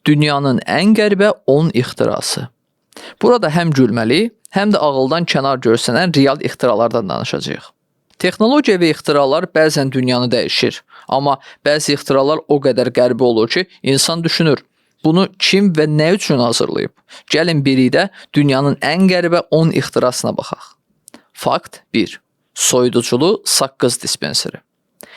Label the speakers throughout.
Speaker 1: Dünyanın ən qəribə 10 ixtirası. Burada həm gülməli, həm də ağıldan kənar görsənən real ixtiralardan danışacağıq. Texnologiya və ixtiralar bəzən dünyanı dəyişir, amma bəzi ixtiralar o qədər qəribə olur ki, insan düşünür, bunu kim və nə üçün hazırlayıb? Gəlin birlikdə dünyanın ən qəribə 10 ixtirasına baxaq. Fakt 1. Soyuduculu saqqız dispenseri.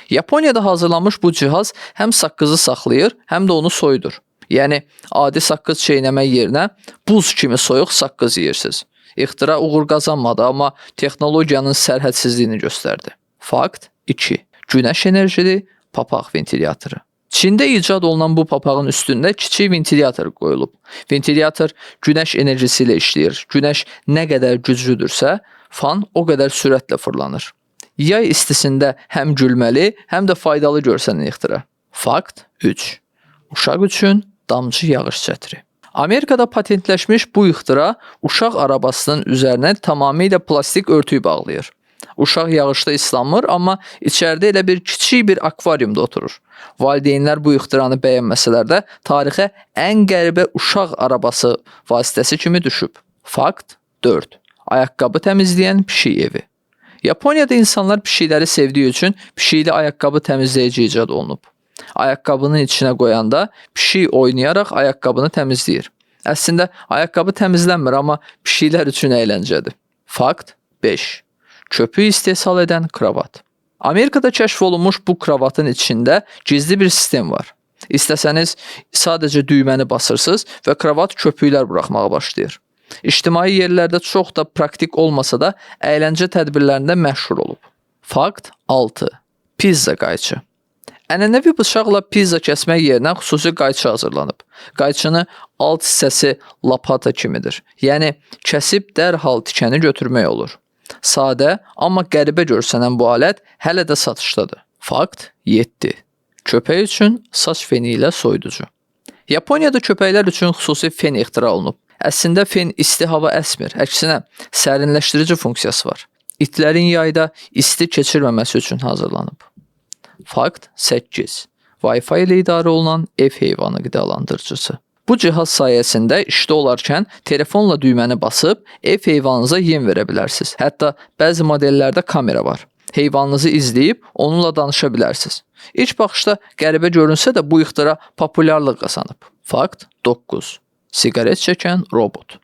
Speaker 1: Yaponiyada hazırlanmış bu cihaz həm saqqızı saxlayır, həm də onu soyudur. Yəni, adi saqqız çeynəmək yerinə buz kimi soyuq saqqız yeyirsiniz. İxtira uğur qazanmadı, amma texnologiyanın sərhədsizliyini göstərdi. Fakt 2. Günəş enerjili papaq ventilyatoru. Çində icad olunan bu papağın üstündə kiçik ventilator qoyulub. Ventilator günəş enerjisi ilə işləyir. Günəş nə qədər güclüdürsə, fan o qədər sürətlə fırlanır. Yay istisində həm gülməli, həm də faydalı görsənən ixtira. Fakt 3. Uşaq üçün damcı yağış çətri. Amerikada patentləşmiş bu ixtira uşaq arabasının üzərinə tamamilə plastik örtüyü bağlayır. Uşaq yağışda islanmır, amma içəridə elə bir kiçik bir akvariumda oturur. Valideynlər bu ixtiranı bəyənməsələr də tarixə ən qəribə uşaq arabası vasitəsi kimi düşüb. Fakt 4. Ayaqqabı təmizləyən pişik evi. Yaponiyada insanlar pişikləri sevdiyi üçün pişikli ayaqqabı təmizləyici icad olunub. Ayaqqabının içinə qoyanda pişik oynayaraq ayaqqabını təmizləyir. Əslində, ayaqqabı təmizlənmir, amma pişiklər üçün əyləncədir. Fakt 5. Köpük istehsal edən kravat. Amerikada kəşf olunmuş bu kravatın içində gizli bir sistem var. İstəsəniz, sadəcə düyməni basırsınız və kravat köpüklər buraxmağa başlayır. İctimai yerlərdə çox da praktik olmasa da, əyləncə tədbirlərində məşhur olub. Fakt 6. Pizza qayçı. Ənənəvi bıçaqla pizza kəsmək yerinə xüsusi qayçı hazırlanıb. Qayçını alt hissəsi lapata kimidir. Yəni, kəsib dərhal tikəni götürmək olur. Sadə, amma qəribə görsənən bu alət hələ də satışdadır. Fakt 7. Köpək üçün saç feni ilə soyuducu. Yaponiyada köpəklər üçün xüsusi fen ixtira olunub. Əslində fen isti hava əsmir, əksinə sərinləşdirici funksiyası var. İtlərin yayda isti keçirməməsi üçün hazırlanıb. Fakt 8. Wi-Fi ilə idarə olunan ev heyvanı qidalandırıcısı. Bu cihaz sayəsində işdə olarkən telefonla düyməni basıb ev heyvanınıza yem verə bilərsiniz. Hətta bəzi modellərdə kamera var. Heyvanınızı izləyib onunla danışa bilərsiniz. İlk baxışda qəribə görünsə də bu ixtira populyarlıq qazanıb. Fakt 9. Siqaret çəkən robot.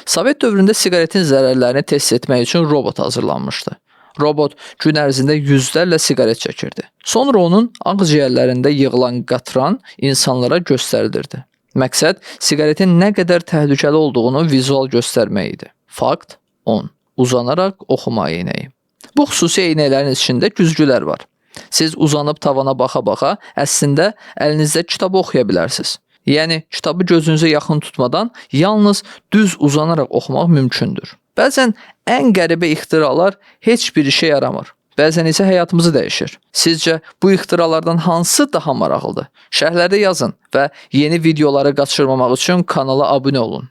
Speaker 1: Sovet dövründə siqaretin zərərlərini test etmək üçün robot hazırlanmışdı. Robot gün ərzində yüzlərlə siqaret çəkirdi. Sonra onun ağciyərlərində yığılan qatran insanlara göstərilirdi. Məqsəd siqaretin nə qədər təhlükəli olduğunu vizual göstərmək idi. Fakt 10. Uzanaraq oxuma eynəyi. Bu xüsusi eynəklərin içində güzgülər var. Siz uzanıb tavana baxa-baxa əslində əlinizdə kitabı oxuya bilərsiniz. Yəni, kitabı gözünüzə yaxın tutmadan yalnız düz uzanaraq oxumaq mümkündür. Bəzən ən qəribə ixtiralar heç bir işə yaramır. Bəzən isə həyatımızı dəyişir. Sizcə bu ixtiralardan hansı daha maraqlıdır? Şərhlərdə yazın və yeni videoları qaçırmamaq üçün kanala abunə olun.